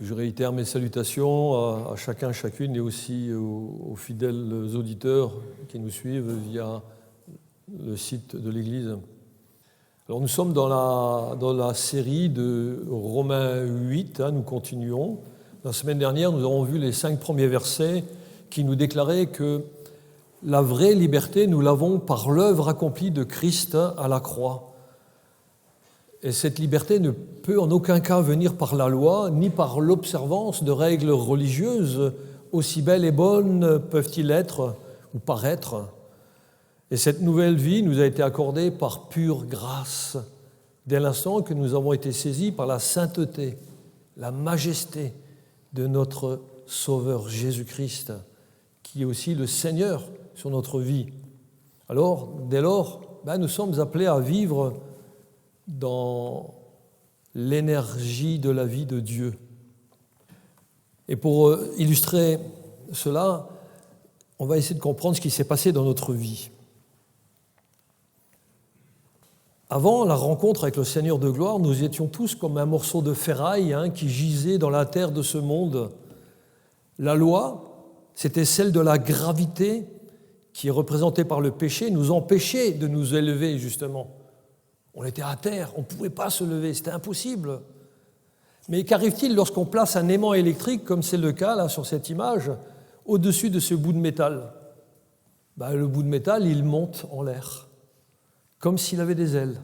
je réitère mes salutations à chacun, chacune et aussi aux fidèles auditeurs qui nous suivent via le site de l'Église. Alors nous sommes dans la série de Romains 8, nous continuons. La semaine dernière, nous avons vu les 5 premiers versets qui nous déclaraient que la vraie liberté, nous l'avons par l'œuvre accomplie de Christ à la croix. Et cette liberté ne peut en aucun cas venir par la loi, ni par l'observance de règles religieuses, aussi belles et bonnes peuvent-ils être ou paraître. Et cette nouvelle vie nous a été accordée par pure grâce, dès l'instant que nous avons été saisis par la sainteté, la majesté de notre Sauveur Jésus-Christ, qui est aussi le Seigneur sur notre vie. Alors, dès lors, nous sommes appelés à vivre dans l'énergie de la vie de Dieu. Et pour illustrer cela, on va essayer de comprendre ce qui s'est passé dans notre vie. Avant la rencontre avec le Seigneur de gloire, nous étions tous comme un morceau de ferraille qui gisait dans la terre de ce monde. La loi, c'était celle de la gravité qui est représentée par le péché, nous empêchait de nous élever justement. On était à terre, on ne pouvait pas se lever, c'était impossible. Mais qu'arrive-t-il lorsqu'on place un aimant électrique, comme c'est le cas là, sur cette image, au-dessus de ce bout de métal ? Le bout de métal, il monte en l'air, comme s'il avait des ailes.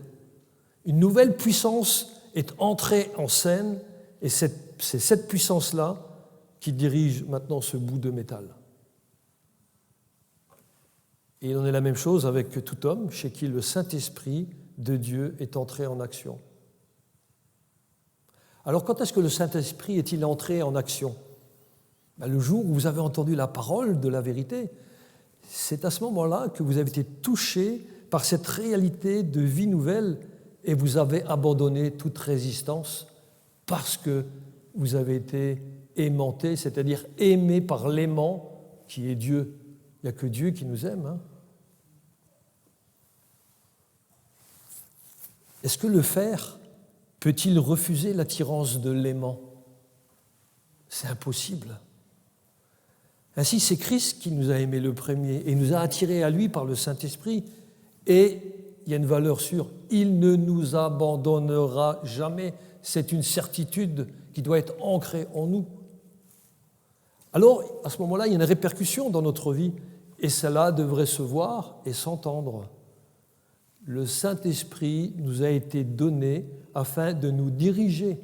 Une nouvelle puissance est entrée en scène, et c'est cette puissance-là qui dirige maintenant ce bout de métal. Et il en est la même chose avec tout homme, chez qui le Saint-Esprit de Dieu est entré en action. Alors quand est-ce que le Saint-Esprit est-il entré en action ? Le jour où vous avez entendu la parole de la vérité, c'est à ce moment-là que vous avez été touché par cette réalité de vie nouvelle et vous avez abandonné toute résistance parce que vous avez été aimanté, c'est-à-dire aimé par l'aimant qui est Dieu. Il n'y a que Dieu qui nous aime. Est-ce que le fer peut-il refuser l'attirance de l'aimant ? C'est impossible. Ainsi, c'est Christ qui nous a aimés le premier et nous a attirés à lui par le Saint-Esprit. Et il y a une valeur sûre, il ne nous abandonnera jamais. C'est une certitude qui doit être ancrée en nous. Alors, à ce moment-là, il y a une répercussion dans notre vie et cela devrait se voir et s'entendre. Le Saint-Esprit nous a été donné afin de nous diriger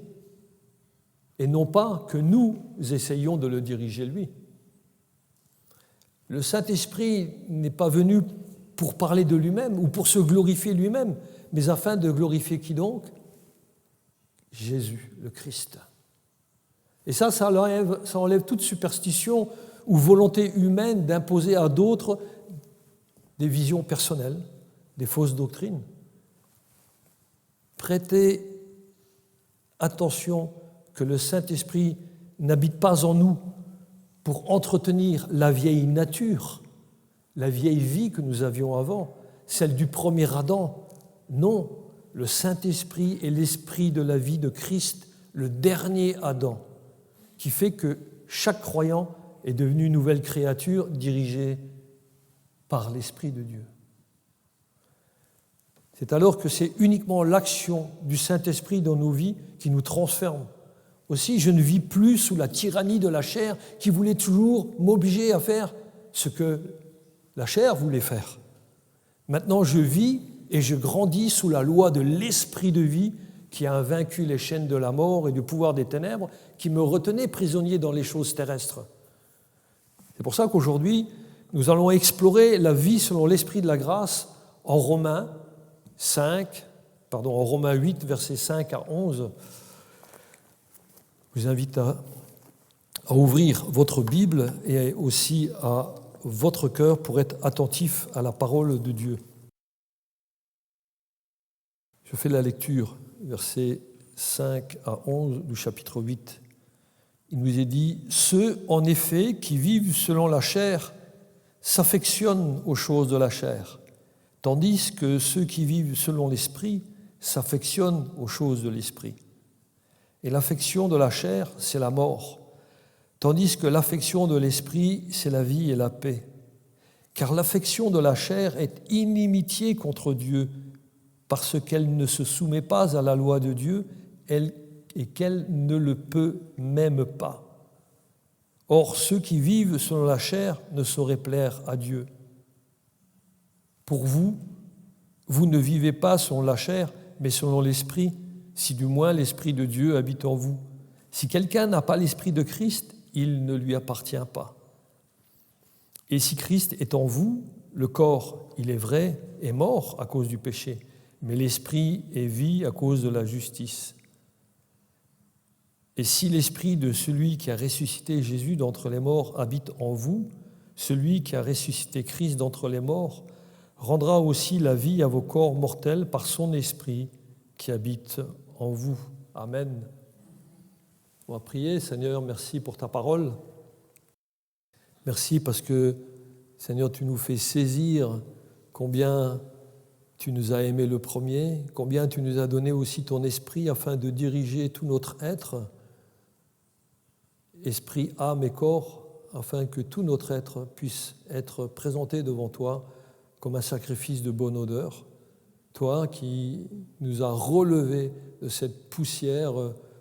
et non pas que nous essayions de le diriger lui. Le Saint-Esprit n'est pas venu pour parler de lui-même ou pour se glorifier lui-même, mais afin de glorifier qui donc ? Jésus, le Christ. Et ça enlève toute superstition ou volonté humaine d'imposer à d'autres des visions personnelles, des fausses doctrines. Prêtez attention que le Saint-Esprit n'habite pas en nous pour entretenir la vieille nature, la vieille vie que nous avions avant, celle du premier Adam. Non, le Saint-Esprit est l'esprit de la vie de Christ, le dernier Adam, qui fait que chaque croyant est devenu une nouvelle créature dirigée par l'Esprit de Dieu. C'est alors que c'est uniquement l'action du Saint-Esprit dans nos vies qui nous transforme. Aussi, je ne vis plus sous la tyrannie de la chair qui voulait toujours m'obliger à faire ce que la chair voulait faire. Maintenant, je vis et je grandis sous la loi de l'Esprit de vie qui a vaincu les chaînes de la mort et du pouvoir des ténèbres qui me retenaient prisonnier dans les choses terrestres. C'est pour ça qu'aujourd'hui, nous allons explorer la vie selon l'Esprit de la grâce en Romains 8, versets 5 à 11. Je vous invite à ouvrir votre Bible et aussi à votre cœur pour être attentif à la parole de Dieu. Je fais la lecture, versets 5 à 11 du chapitre 8. Il nous est dit « Ceux, en effet, qui vivent selon la chair s'affectionnent aux choses de la chair, tandis que ceux qui vivent selon l'esprit s'affectionnent aux choses de l'esprit. Et l'affection de la chair, c'est la mort, tandis que l'affection de l'esprit, c'est la vie et la paix. Car l'affection de la chair est inimitié contre Dieu, parce qu'elle ne se soumet pas à la loi de Dieu et qu'elle ne le peut même pas. Or, ceux qui vivent selon la chair ne sauraient plaire à Dieu. Pour vous, vous ne vivez pas selon la chair, mais selon l'Esprit, si du moins l'Esprit de Dieu habite en vous. Si quelqu'un n'a pas l'Esprit de Christ, il ne lui appartient pas. Et si Christ est en vous, le corps, il est vrai, est mort à cause du péché, mais l'Esprit est vie à cause de la justice. Et si l'Esprit de celui qui a ressuscité Jésus d'entre les morts habite en vous, celui qui a ressuscité Christ d'entre les morts rendra aussi la vie à vos corps mortels par son Esprit qui habite en vous. Amen. On va prier. Seigneur, merci pour ta parole. Merci parce que, Seigneur, tu nous fais saisir combien tu nous as aimés le premier, combien tu nous as donné aussi ton esprit afin de diriger tout notre être, esprit, âme et corps, afin que tout notre être puisse être présenté devant toi comme un sacrifice de bonne odeur. Toi qui nous as relevés de cette poussière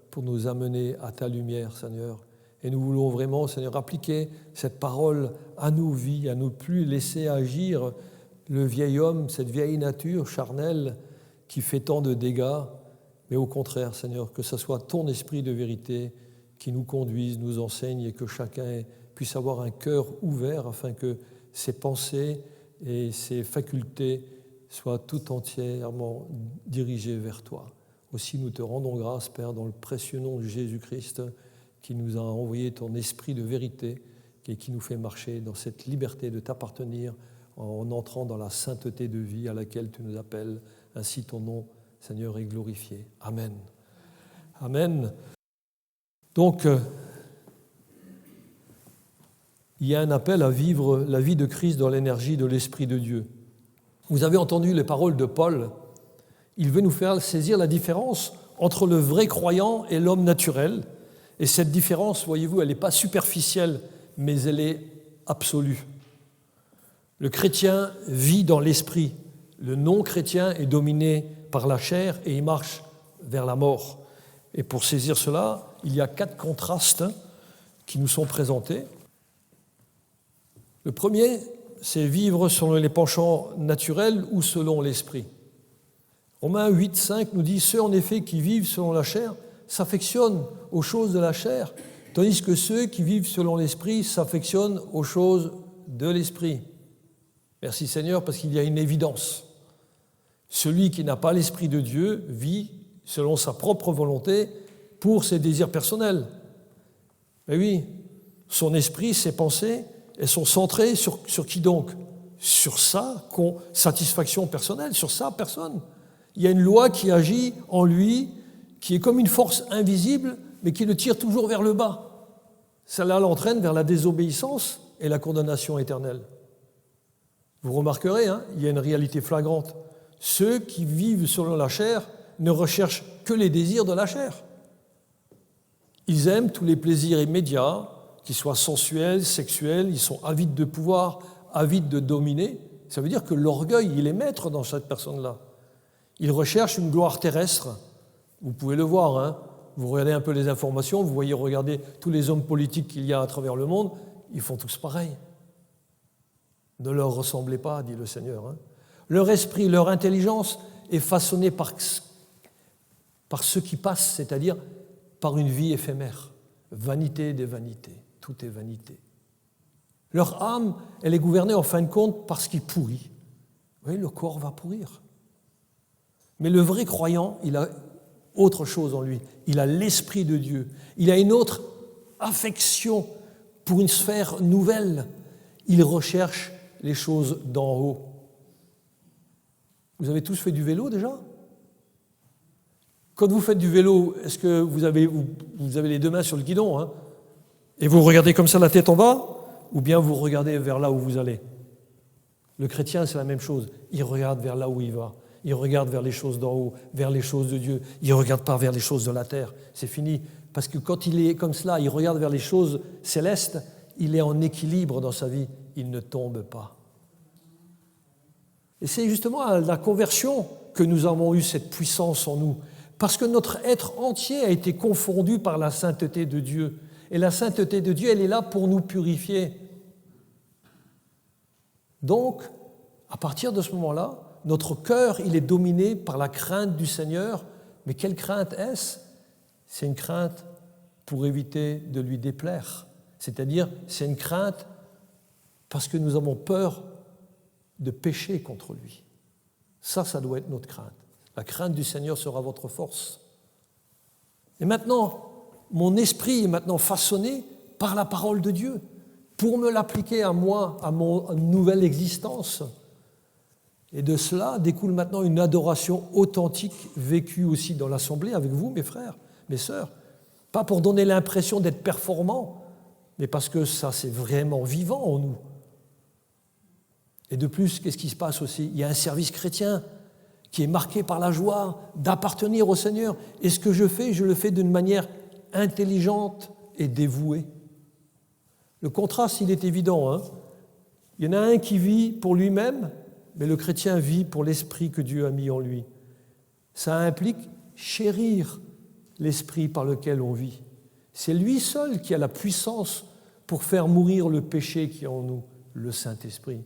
pour nous amener à ta lumière, Seigneur. Et nous voulons vraiment, Seigneur, appliquer cette parole à nos vies, à ne plus laisser agir le vieil homme, cette vieille nature charnelle qui fait tant de dégâts, mais au contraire, Seigneur, que ce soit ton esprit de vérité qui nous conduise, nous enseigne et que chacun puisse avoir un cœur ouvert afin que ses pensées et ses facultés soient tout entièrement dirigées vers toi. Aussi, nous te rendons grâce, Père, dans le précieux nom de Jésus-Christ, qui nous a envoyé ton esprit de vérité et qui nous fait marcher dans cette liberté de t'appartenir en entrant dans la sainteté de vie à laquelle tu nous appelles. Ainsi, ton nom, Seigneur, est glorifié. Amen. Amen. Donc, il y a un appel à vivre la vie de Christ dans l'énergie de l'Esprit de Dieu. Vous avez entendu les paroles de Paul. Il veut nous faire saisir la différence entre le vrai croyant et l'homme naturel. Et cette différence, voyez-vous, elle n'est pas superficielle, mais elle est absolue. Le chrétien vit dans l'esprit. Le non-chrétien est dominé par la chair et il marche vers la mort. Et pour saisir cela, il y a 4 contrastes qui nous sont présentés. Le premier, c'est vivre selon les penchants naturels ou selon l'esprit. Romains 8, 5 nous dit « Ceux en effet qui vivent selon la chair s'affectionnent aux choses de la chair, tandis que ceux qui vivent selon l'esprit s'affectionnent aux choses de l'esprit. » Merci Seigneur, parce qu'il y a une évidence. Celui qui n'a pas l'Esprit de Dieu vit selon sa propre volonté pour ses désirs personnels. Mais oui, son esprit, ses pensées, elles sont centrées sur qui donc ? Sur sa satisfaction personnelle, sur sa personne. Il y a une loi qui agit en lui, qui est comme une force invisible, mais qui le tire toujours vers le bas. Cela l'entraîne vers la désobéissance et la condamnation éternelle. Vous remarquerez, il y a une réalité flagrante. Ceux qui vivent selon la chair ne recherchent que les désirs de la chair. Ils aiment tous les plaisirs immédiats, qu'ils soient sensuels, sexuels, ils sont avides de pouvoir, avides de dominer. Ça veut dire que l'orgueil, il est maître dans cette personne-là. Ils recherchent une gloire terrestre. Vous pouvez le voir, vous regardez un peu les informations, vous voyez regarder tous les hommes politiques qu'il y a à travers le monde, ils font tous pareil. Ne leur ressemblez pas, dit le Seigneur. Leur esprit, leur intelligence est façonnée par ce qui passe, c'est-à-dire par une vie éphémère. Vanité des vanités, tout est vanité. Leur âme, elle est gouvernée en fin de compte par ce qui pourrit. Oui, le corps va pourrir. Mais le vrai croyant, il a autre chose en lui. Il a l'Esprit de Dieu. Il a une autre affection pour une sphère nouvelle. Il recherche les choses d'en haut. Vous avez tous fait du vélo déjà ? Quand vous faites du vélo, est-ce que vous avez les 2 mains sur le guidon et vous regardez comme ça la tête en bas, ou bien vous regardez vers là où vous allez ? Le chrétien, c'est la même chose. Il regarde vers là où il va. Il regarde vers les choses d'en haut, vers les choses de Dieu. Il ne regarde pas vers les choses de la terre. C'est fini. Parce que quand il est comme cela, il regarde vers les choses célestes, il est en équilibre dans sa vie. Il ne tombe pas. Et c'est justement à la conversion que nous avons eu cette puissance en nous. Parce que notre être entier a été confondu par la sainteté de Dieu. Et la sainteté de Dieu, elle est là pour nous purifier. Donc, à partir de ce moment-là, notre cœur, il est dominé par la crainte du Seigneur. Mais quelle crainte est-ce? C'est une crainte pour éviter de lui déplaire. C'est-à-dire, c'est une crainte parce que nous avons peur de pécher contre lui. Ça doit être notre crainte. La crainte du Seigneur sera votre force. Et maintenant, mon esprit est maintenant façonné par la parole de Dieu pour me l'appliquer à moi, à mon nouvelle existence. Et de cela découle maintenant une adoration authentique vécue aussi dans l'assemblée avec vous, mes frères, mes sœurs. Pas pour donner l'impression d'être performant, mais parce que ça, c'est vraiment vivant en nous. Et de plus, qu'est-ce qui se passe aussi? Il y a un service chrétien qui est marqué par la joie d'appartenir au Seigneur. Et ce que je le fais d'une manière intelligente et dévouée. Le contraste, il est évident, hein. Il y en a un qui vit pour lui-même, mais le chrétien vit pour l'esprit que Dieu a mis en lui. Ça implique chérir l'esprit par lequel on vit. C'est lui seul qui a la puissance pour faire mourir le péché qui est en nous, le Saint-Esprit.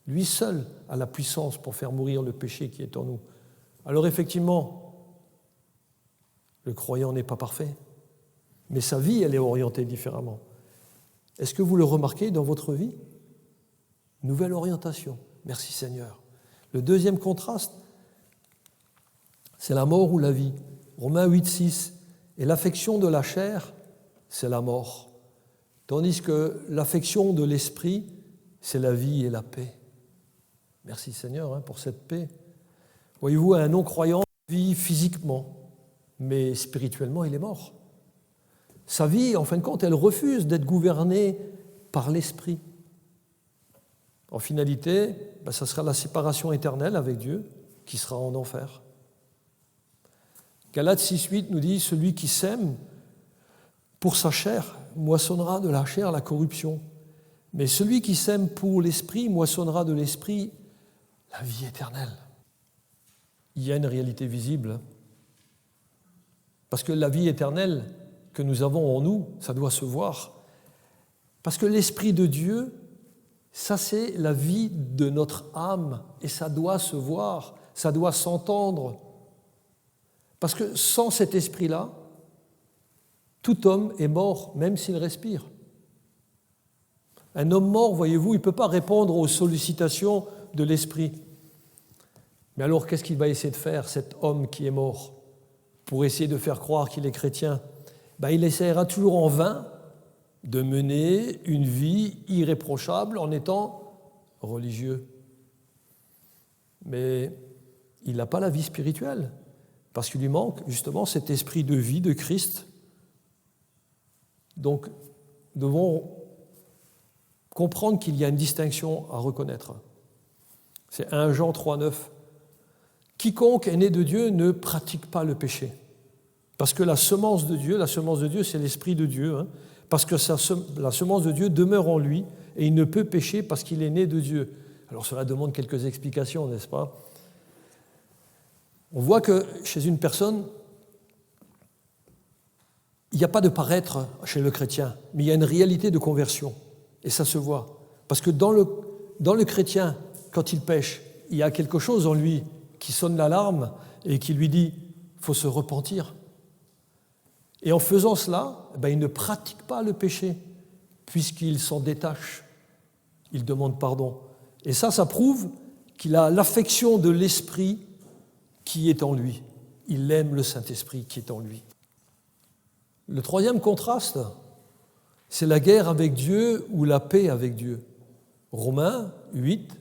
Lui seul a la puissance pour faire mourir le péché qui est en nous. Alors effectivement, le croyant n'est pas parfait, mais sa vie, elle est orientée différemment. Est-ce que vous le remarquez dans votre vie? Nouvelle orientation. Merci Seigneur. Le deuxième contraste, c'est la mort ou la vie. Romains 8,6. Et l'affection de la chair, c'est la mort. Tandis que l'affection de l'esprit, c'est la vie et la paix. Merci Seigneur pour cette paix. Voyez-vous, un non-croyant vit physiquement, mais spirituellement, il est mort. Sa vie, en fin de compte, elle refuse d'être gouvernée par l'esprit. En finalité, ça sera la séparation éternelle avec Dieu qui sera en enfer. Galates 6,8 nous dit « Celui qui sème pour sa chair moissonnera de la chair la corruption, mais celui qui sème pour l'esprit moissonnera de l'esprit la vie éternelle. » Il y a une réalité visible, parce que la vie éternelle que nous avons en nous, ça doit se voir. Parce que l'Esprit de Dieu, ça c'est la vie de notre âme, et ça doit se voir, ça doit s'entendre. Parce que sans cet esprit-là, tout homme est mort, même s'il respire. Un homme mort, voyez-vous, il ne peut pas répondre aux sollicitations de l'esprit. Mais alors, qu'est-ce qu'il va essayer de faire, cet homme qui est mort, pour essayer de faire croire qu'il est chrétien? Il essaiera toujours en vain de mener une vie irréprochable en étant religieux. Mais il n'a pas la vie spirituelle, parce qu'il lui manque justement cet esprit de vie de Christ. Donc, nous devons comprendre qu'il y a une distinction à reconnaître. C'est 1 Jean 3,9. Quiconque est né de Dieu ne pratique pas le péché. Parce que la semence de Dieu, c'est l'Esprit de Dieu. Hein, parce que la semence de Dieu demeure en lui et il ne peut pécher parce qu'il est né de Dieu. Alors cela demande quelques explications, n'est-ce pas? On voit que chez une personne, il n'y a pas de paraître chez le chrétien, mais il y a une réalité de conversion. Et ça se voit. Parce que dans le chrétien, quand il pêche, il y a quelque chose en lui qui sonne l'alarme et qui lui dit « il faut se repentir ». Et en faisant cela, il ne pratique pas le péché, puisqu'il s'en détache. Il demande pardon. Et ça prouve qu'il a l'affection de l'Esprit qui est en lui. Il aime le Saint-Esprit qui est en lui. Le troisième contraste, c'est la guerre avec Dieu ou la paix avec Dieu. Romains 8,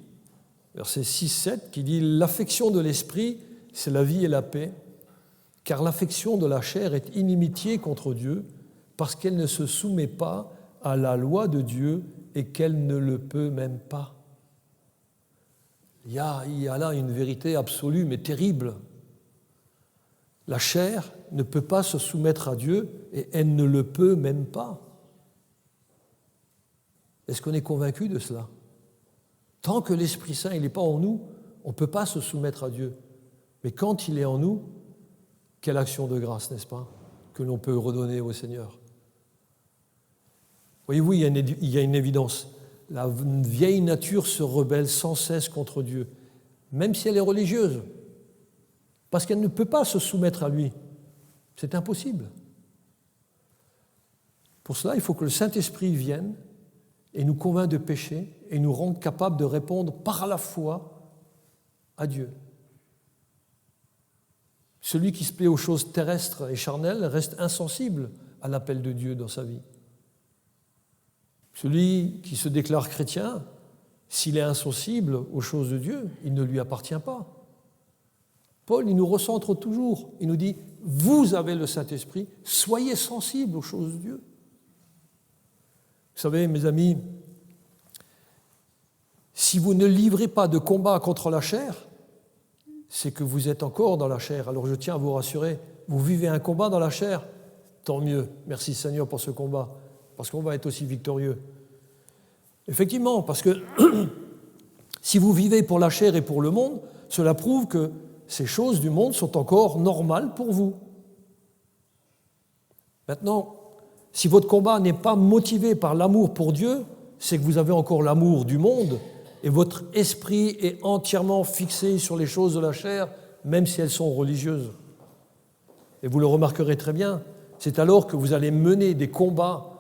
verset 6-7, qui dit « L'affection de l'Esprit, c'est la vie et la paix. Car l'affection de la chair est inimitié contre Dieu, parce qu'elle ne se soumet pas à la loi de Dieu et qu'elle ne le peut même pas. » Il y a là une vérité absolue mais terrible. La chair ne peut pas se soumettre à Dieu et elle ne le peut même pas. Est-ce qu'on est convaincu de cela? Tant que l'Esprit Saint n'est pas en nous, on ne peut pas se soumettre à Dieu. Mais quand il est en nous, quelle action de grâce, n'est-ce pas, que l'on peut redonner au Seigneur. Voyez-vous, il y a une évidence. La vieille nature se rebelle sans cesse contre Dieu, même si elle est religieuse, parce qu'elle ne peut pas se soumettre à lui. C'est impossible. Pour cela, il faut que le Saint-Esprit vienne et nous convainc de péché et nous rende capables de répondre par la foi à Dieu. Celui qui se plaît aux choses terrestres et charnelles reste insensible à l'appel de Dieu dans sa vie. Celui qui se déclare chrétien, s'il est insensible aux choses de Dieu, il ne lui appartient pas. Paul, il nous recentre toujours. Il nous dit, vous avez le Saint-Esprit, soyez sensibles aux choses de Dieu. Vous savez, mes amis, si vous ne livrez pas de combat contre la chair, c'est que vous êtes encore dans la chair. Alors je tiens à vous rassurer, vous vivez un combat dans la chair, tant mieux. Merci Seigneur pour ce combat, parce qu'on va être aussi victorieux. Effectivement, parce que si vous vivez pour la chair et pour le monde, cela prouve que ces choses du monde sont encore normales pour vous. Maintenant, si votre combat n'est pas motivé par l'amour pour Dieu, c'est que vous avez encore l'amour du monde et votre esprit est entièrement fixé sur les choses de la chair, même si elles sont religieuses. Et vous le remarquerez très bien, c'est alors que vous allez mener des combats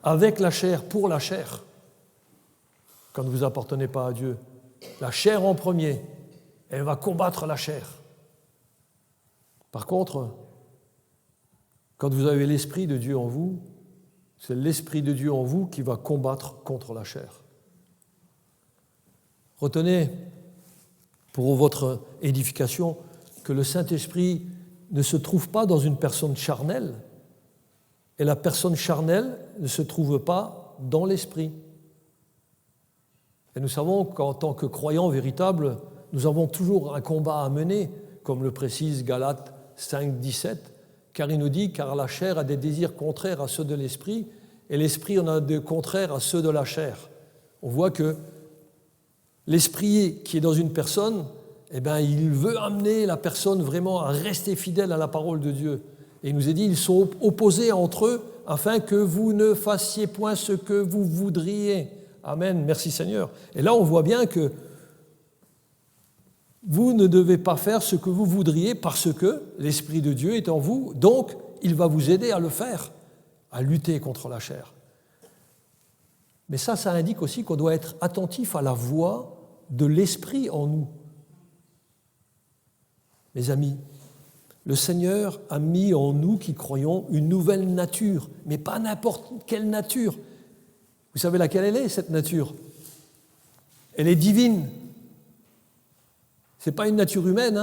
avec la chair, pour la chair, quand vous n'appartenez pas à Dieu. La chair en premier, elle va combattre la chair. Par contre, quand vous avez l'Esprit de Dieu en vous, c'est l'Esprit de Dieu en vous qui va combattre contre la chair. Retenez, pour votre édification, que le Saint-Esprit ne se trouve pas dans une personne charnelle, et la personne charnelle ne se trouve pas dans l'Esprit. Et nous savons qu'en tant que croyants véritables, nous avons toujours un combat à mener, comme le précise Galates 5, 17, car il nous dit « Car la chair a des désirs contraires à ceux de l'esprit, et l'esprit en a des contraires à ceux de la chair. » On voit que l'esprit qui est dans une personne, eh bien, il veut amener la personne vraiment à rester fidèle à la parole de Dieu. Et il nous est dit, ils sont opposés entre eux afin que vous ne fassiez point ce que vous voudriez. Amen, merci Seigneur. Et là, on voit bien que vous ne devez pas faire ce que vous voudriez parce que l'Esprit de Dieu est en vous, donc il va vous aider à le faire, à lutter contre la chair. Mais ça indique aussi qu'on doit être attentif à la voix de l'Esprit en nous. Mes amis, le Seigneur a mis en nous qui croyons une nouvelle nature, mais pas n'importe quelle nature. Vous savez laquelle elle est, cette nature? Elle est divine. Ce n'est pas une nature humaine,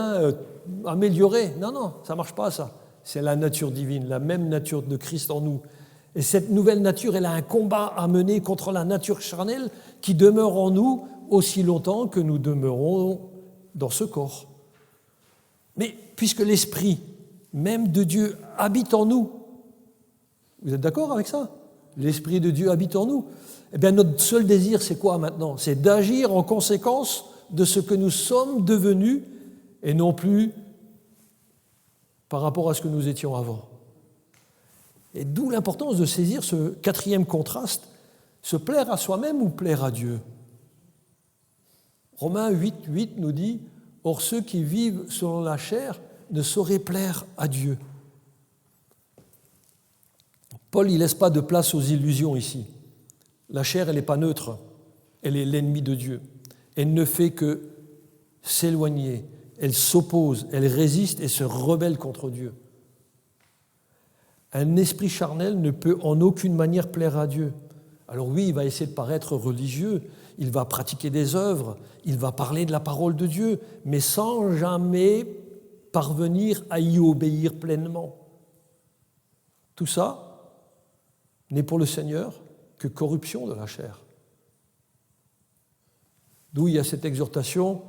améliorée. Non, ça ne marche pas, ça. C'est la nature divine, la même nature de Christ en nous. Et cette nouvelle nature, elle a un combat à mener contre la nature charnelle qui demeure en nous aussi longtemps que nous demeurons dans ce corps. Mais puisque l'Esprit même de Dieu habite en nous, vous êtes d'accord avec ça? L'Esprit de Dieu habite en nous. Eh bien, notre seul désir, c'est quoi maintenant? C'est d'agir en conséquence de ce que nous sommes devenus et non plus par rapport à ce que nous étions avant. Et d'où l'importance de saisir ce quatrième contraste, se plaire à soi-même ou plaire à Dieu. Romains 8 nous dit « Or ceux qui vivent selon la chair ne sauraient plaire à Dieu ». Paul, il ne laisse pas de place aux illusions ici. La chair, elle n'est pas neutre, elle est l'ennemi de Dieu. Elle ne fait que s'éloigner, elle s'oppose, elle résiste et se rebelle contre Dieu. Un esprit charnel ne peut en aucune manière plaire à Dieu. Alors oui, il va essayer de paraître religieux, il va pratiquer des œuvres, il va parler de la parole de Dieu, mais sans jamais parvenir à y obéir pleinement. Tout ça n'est pour le Seigneur que corruption de la chair. D'où il y a cette exhortation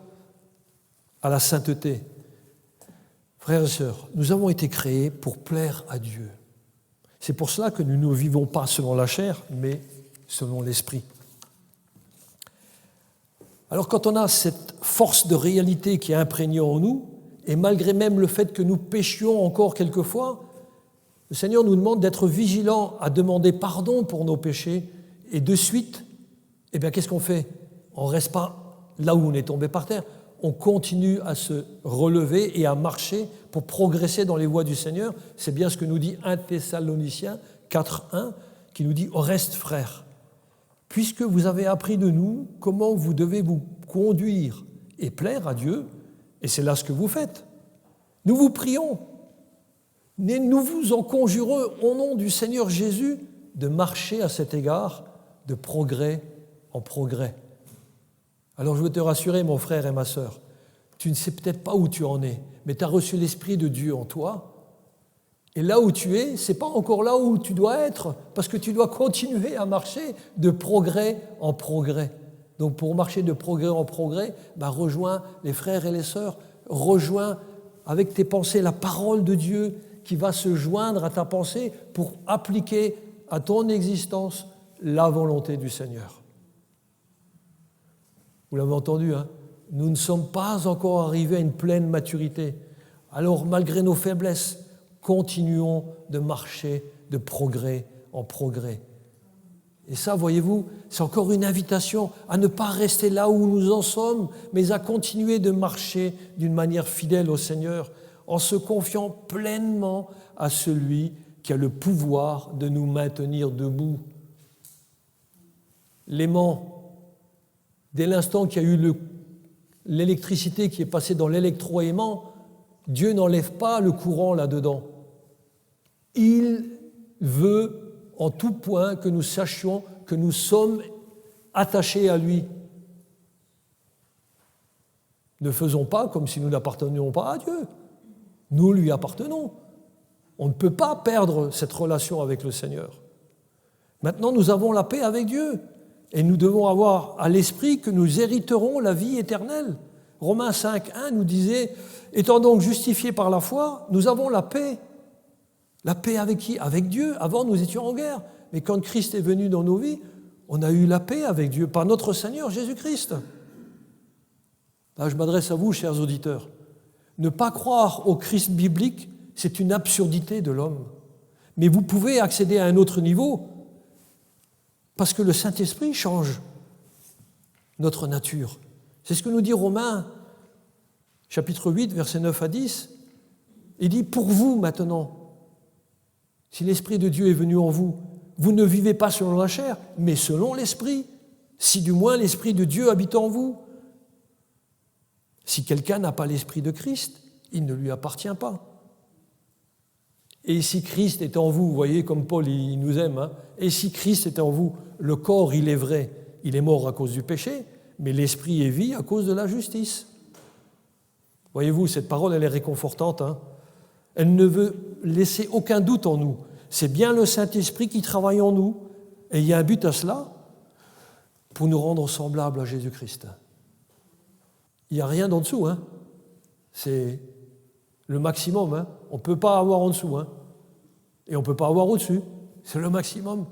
à la sainteté. Frères et sœurs, nous avons été créés pour plaire à Dieu. C'est pour cela que nous ne vivons pas selon la chair, mais selon l'esprit. Alors quand on a cette force de réalité qui est imprégnée en nous, et malgré même le fait que nous péchions encore quelquefois, le Seigneur nous demande d'être vigilants à demander pardon pour nos péchés, et de suite, qu'est-ce qu'on fait? On ne reste pas là où on est tombé par terre, on continue à se relever et à marcher pour progresser dans les voies du Seigneur. C'est bien ce que nous dit 1 Thessaloniciens 4:1, qui nous dit « Au reste, frères, puisque vous avez appris de nous comment vous devez vous conduire et plaire à Dieu, et c'est là ce que vous faites. Nous vous prions, mais nous vous en conjurons au nom du Seigneur Jésus de marcher à cet égard de progrès en progrès. » Alors je veux te rassurer, mon frère et ma sœur, tu ne sais peut-être pas où tu en es, mais tu as reçu l'Esprit de Dieu en toi. Et là où tu es, ce n'est pas encore là où tu dois être, parce que tu dois continuer à marcher de progrès en progrès. Donc pour marcher de progrès en progrès, rejoins les frères et les sœurs, rejoins avec tes pensées la parole de Dieu qui va se joindre à ta pensée pour appliquer à ton existence la volonté du Seigneur. Vous l'avez entendu, nous ne sommes pas encore arrivés à une pleine maturité. Alors, malgré nos faiblesses, continuons de marcher de progrès en progrès. Et ça, voyez-vous, c'est encore une invitation à ne pas rester là où nous en sommes, mais à continuer de marcher d'une manière fidèle au Seigneur, en se confiant pleinement à celui qui a le pouvoir de nous maintenir debout. L'aimant, dès l'instant qu'il y a eu l'électricité qui est passée dans l'électroaimant, Dieu n'enlève pas le courant là-dedans. Il veut en tout point que nous sachions que nous sommes attachés à lui. Ne faisons pas comme si nous n'appartenions pas à Dieu. Nous lui appartenons. On ne peut pas perdre cette relation avec le Seigneur. Maintenant, nous avons la paix avec Dieu. Et nous devons avoir à l'esprit que nous hériterons la vie éternelle. Romains 5:1 nous disait « Étant donc justifiés par la foi, nous avons la paix. » La paix avec qui? Avec Dieu. Avant, nous étions en guerre. Mais quand Christ est venu dans nos vies, on a eu la paix avec Dieu par notre Seigneur Jésus-Christ. Là, je m'adresse à vous, chers auditeurs. Ne pas croire au Christ biblique, c'est une absurdité de l'homme. Mais vous pouvez accéder à un autre niveau parce que le Saint-Esprit change notre nature. C'est ce que nous dit Romains, chapitre 8, versets 9 à 10. Il dit « Pour vous, maintenant, si l'Esprit de Dieu est venu en vous, vous ne vivez pas selon la chair, mais selon l'Esprit, si du moins l'Esprit de Dieu habite en vous. Si quelqu'un n'a pas l'Esprit de Christ, il ne lui appartient pas. Et si Christ est en vous, vous voyez comme Paul il nous aime, et si Christ est en vous, le corps, il est vrai, il est mort à cause du péché, mais l'esprit est vie à cause de la justice. Voyez-vous, cette parole, elle est réconfortante. Elle ne veut laisser aucun doute en nous. C'est bien le Saint-Esprit qui travaille en nous, et il y a un but à cela, pour nous rendre semblables à Jésus-Christ. Il n'y a rien d'en dessous, c'est le maximum. On ne peut pas avoir en dessous, et on ne peut pas avoir au-dessus. C'est le maximum.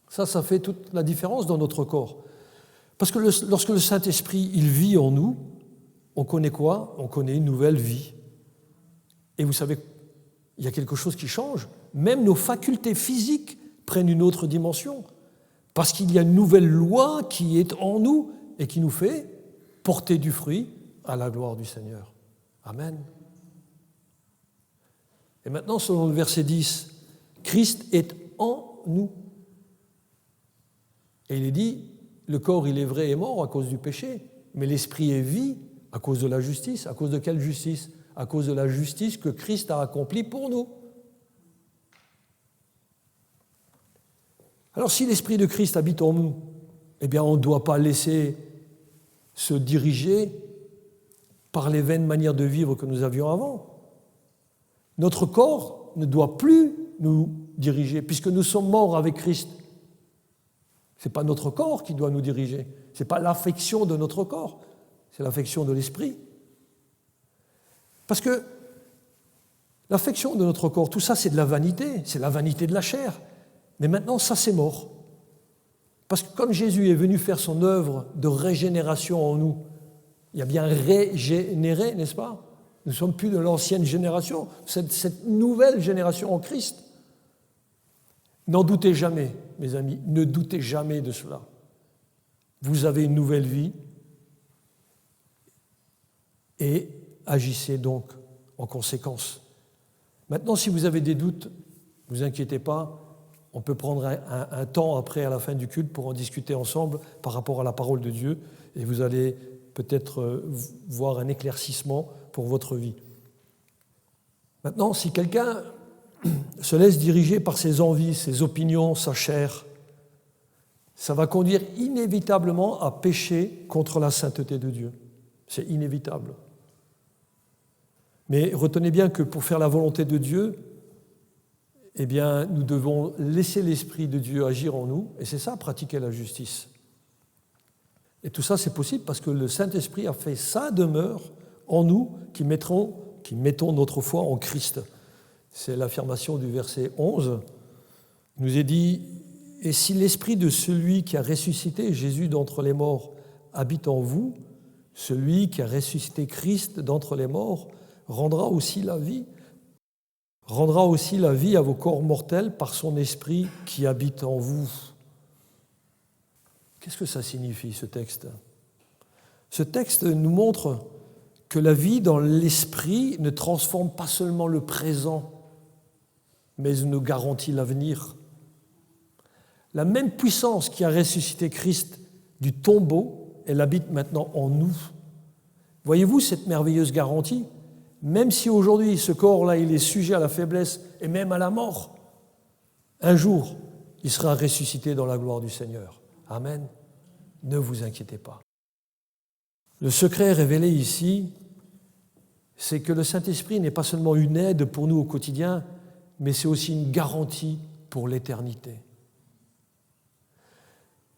Ça fait toute la différence dans notre corps. Parce que lorsque le Saint-Esprit, il vit en nous, on connaît quoi? On connaît une nouvelle vie. Et vous savez, il y a quelque chose qui change. Même nos facultés physiques prennent une autre dimension. Parce qu'il y a une nouvelle loi qui est en nous et qui nous fait porter du fruit à la gloire du Seigneur. Amen. Et maintenant, selon le verset 10, Christ est en nous. Et il est dit, le corps, il est vrai et mort à cause du péché, mais l'esprit est vie à cause de la justice. À cause de quelle justice? À cause de la justice que Christ a accomplie pour nous. Alors, si l'Esprit de Christ habite en nous, on ne doit pas laisser se diriger par les vaines manières de vivre que nous avions avant. Notre corps ne doit plus nous diriger, puisque nous sommes morts avec Christ. Ce n'est pas notre corps qui doit nous diriger. Ce n'est pas l'affection de notre corps, c'est l'affection de l'esprit. Parce que l'affection de notre corps, tout ça, c'est de la vanité, c'est la vanité de la chair. Mais maintenant, ça, c'est mort. Parce que quand Jésus est venu faire son œuvre de régénération en nous, il a bien régénéré, n'est-ce pas? Nous ne sommes plus de l'ancienne génération, cette nouvelle génération en Christ. N'en doutez jamais, mes amis, ne doutez jamais de cela. Vous avez une nouvelle vie et agissez donc en conséquence. Maintenant, si vous avez des doutes, ne vous inquiétez pas, on peut prendre un temps après, à la fin du culte, pour en discuter ensemble par rapport à la parole de Dieu et vous allez peut-être voir un éclaircissement pour votre vie. Maintenant, si quelqu'un se laisse diriger par ses envies, ses opinions, sa chair, ça va conduire inévitablement à pécher contre la sainteté de Dieu. C'est inévitable. Mais retenez bien que pour faire la volonté de Dieu, eh bien, nous devons laisser l'Esprit de Dieu agir en nous, et c'est ça, pratiquer la justice. Et tout ça, c'est possible parce que le Saint-Esprit a fait sa demeure en nous qui mettons notre foi en Christ. C'est l'affirmation du verset 11. Il nous est dit « Et si l'Esprit de celui qui a ressuscité Jésus d'entre les morts habite en vous, celui qui a ressuscité Christ d'entre les morts rendra aussi la vie à vos corps mortels par son Esprit qui habite en vous. » Qu'est-ce que ça signifie, ce texte? Ce texte nous montre que la vie dans l'Esprit ne transforme pas seulement le présent, mais nous garantit l'avenir. La même puissance qui a ressuscité Christ du tombeau, elle habite maintenant en nous. Voyez-vous cette merveilleuse garantie? Même si aujourd'hui ce corps-là, il est sujet à la faiblesse et même à la mort, un jour, il sera ressuscité dans la gloire du Seigneur. Amen. Ne vous inquiétez pas. Le secret révélé ici, c'est que le Saint-Esprit n'est pas seulement une aide pour nous au quotidien, mais c'est aussi une garantie pour l'éternité.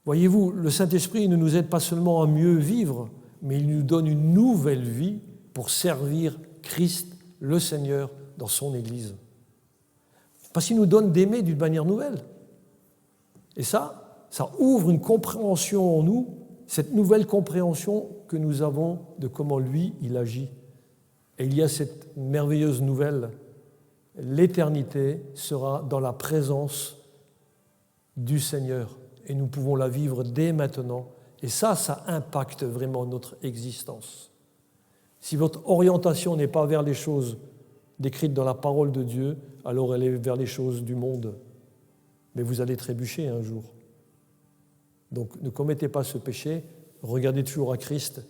Voyez-vous, le Saint-Esprit ne nous aide pas seulement à mieux vivre, mais il nous donne une nouvelle vie pour servir Christ, le Seigneur, dans son Église. Parce qu'il nous donne d'aimer d'une manière nouvelle. Et ça ouvre une compréhension en nous, cette nouvelle compréhension que nous avons de comment lui, il agit. Et il y a cette merveilleuse nouvelle. L'éternité sera dans la présence du Seigneur. Et nous pouvons la vivre dès maintenant. Et ça impacte vraiment notre existence. Si votre orientation n'est pas vers les choses décrites dans la parole de Dieu, alors elle est vers les choses du monde. Mais vous allez trébucher un jour. Donc ne commettez pas ce péché, regardez toujours à Christ,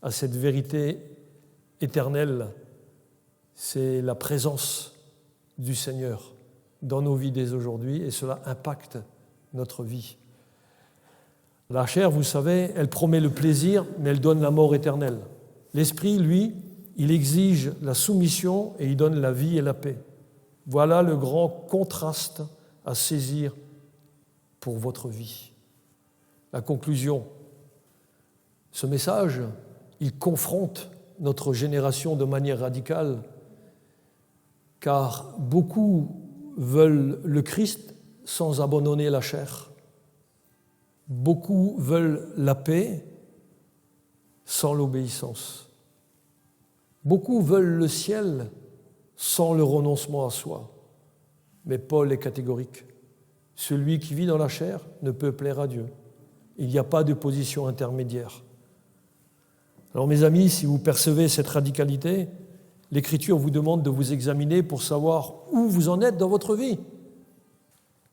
à cette vérité éternelle. C'est la présence du Seigneur dans nos vies dès aujourd'hui et cela impacte notre vie. La chair, vous savez, elle promet le plaisir, mais elle donne la mort éternelle. L'esprit, lui, il exige la soumission et il donne la vie et la paix. Voilà le grand contraste à saisir pour votre vie. La conclusion, ce message, il confronte notre génération de manière radicale, car beaucoup veulent le Christ sans abandonner la chair. Beaucoup veulent la paix sans l'obéissance. Beaucoup veulent le ciel sans le renoncement à soi. Mais Paul est catégorique. Celui qui vit dans la chair ne peut plaire à Dieu. Il n'y a pas de position intermédiaire. Alors mes amis, si vous percevez cette radicalité, l'Écriture vous demande de vous examiner pour savoir où vous en êtes dans votre vie.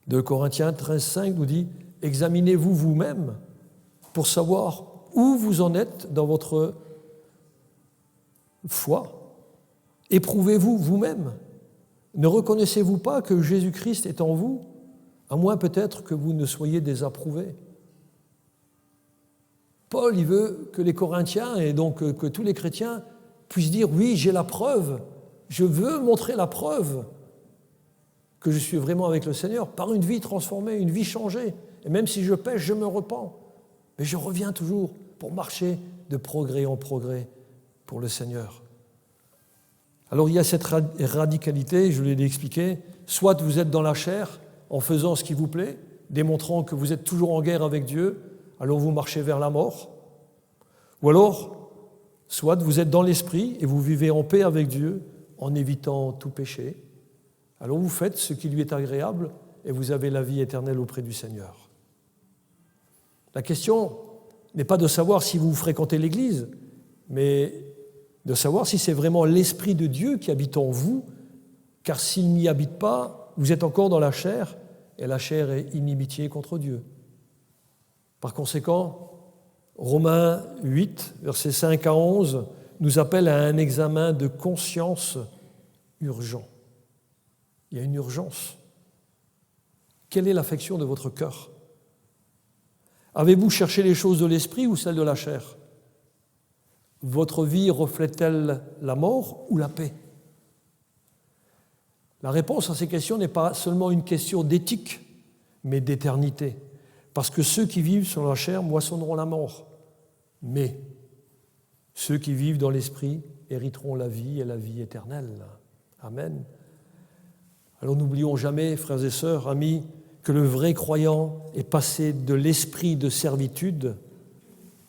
2 Corinthiens 13,5 nous dit « Examinez-vous vous-même pour savoir où vous en êtes dans votre foi. Éprouvez-vous vous-même. Ne reconnaissez-vous pas que Jésus-Christ est en vous, à moins peut-être que vous ne soyez désapprouvé. » Paul, il veut que les Corinthiens et donc que tous les chrétiens puissent dire « Oui, j'ai la preuve, je veux montrer la preuve que je suis vraiment avec le Seigneur par une vie transformée, une vie changée. Et même si je pêche, je me repens. Mais je reviens toujours pour marcher de progrès en progrès pour le Seigneur. Alors il y a cette radicalité, je l'ai expliqué, soit vous êtes dans la chair en faisant ce qui vous plaît, démontrant que vous êtes toujours en guerre avec Dieu, alors vous marchez vers la mort. Ou alors, soit vous êtes dans l'esprit et vous vivez en paix avec Dieu en évitant tout péché. Alors vous faites ce qui lui est agréable et vous avez la vie éternelle auprès du Seigneur. La question n'est pas de savoir si vous fréquentez l'Église, mais de savoir si c'est vraiment l'Esprit de Dieu qui habite en vous, car s'il n'y habite pas, vous êtes encore dans la chair, et la chair est inimitié contre Dieu. Par conséquent, Romains 8, versets 5 à 11, nous appelle à un examen de conscience urgent. Il y a une urgence. Quelle est l'affection de votre cœur ? Avez-vous cherché les choses de l'esprit ou celles de la chair ? Votre vie reflète-t-elle la mort ou la paix ? La réponse à ces questions n'est pas seulement une question d'éthique, mais d'éternité. Parce que ceux qui vivent sur la chair moissonneront la mort. Mais ceux qui vivent dans l'esprit hériteront la vie et la vie éternelle. Amen. Alors n'oublions jamais, frères et sœurs, amis, que le vrai croyant est passé de l'esprit de servitude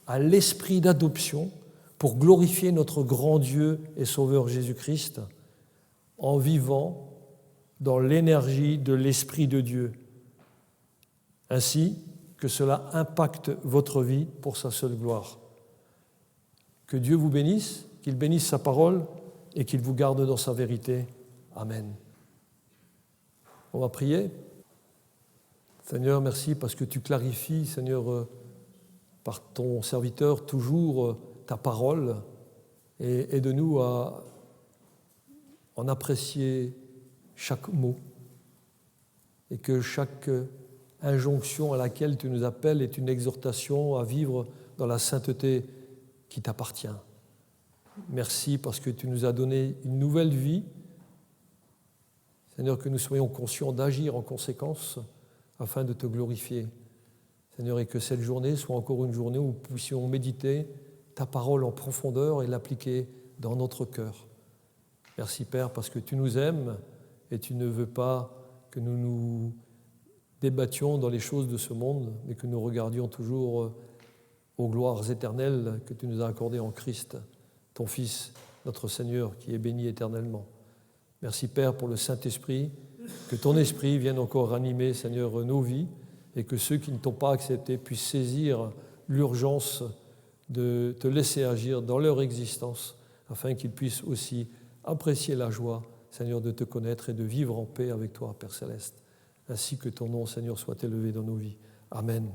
à l'esprit d'adoption pour glorifier notre grand Dieu et Sauveur Jésus-Christ en vivant dans l'énergie de l'Esprit de Dieu, ainsi que cela impacte votre vie pour sa seule gloire. Que Dieu vous bénisse, qu'il bénisse sa parole et qu'il vous garde dans sa vérité. Amen. On va prier. Seigneur, merci parce que tu clarifies, Seigneur, par ton serviteur toujours ta parole et aide-nous à en apprécier chaque mot et que chaque injonction à laquelle tu nous appelles est une exhortation à vivre dans la sainteté qui t'appartient. Merci parce que tu nous as donné une nouvelle vie. Seigneur, que nous soyons conscients d'agir en conséquence afin de te glorifier. Seigneur, et que cette journée soit encore une journée où nous puissions méditer ta parole en profondeur et l'appliquer dans notre cœur. Merci Père parce que tu nous aimes et tu ne veux pas que nous nous débattions dans les choses de ce monde, mais que nous regardions toujours aux gloires éternelles que tu nous as accordées en Christ, ton Fils, notre Seigneur, qui est béni éternellement. Merci Père pour le Saint-Esprit, que ton Esprit vienne encore ranimer, Seigneur, nos vies et que ceux qui ne t'ont pas accepté puissent saisir l'urgence de te laisser agir dans leur existence afin qu'ils puissent aussi apprécier la joie, Seigneur, de te connaître et de vivre en paix avec toi, Père Céleste, ainsi que ton nom, Seigneur, soit élevé dans nos vies. Amen.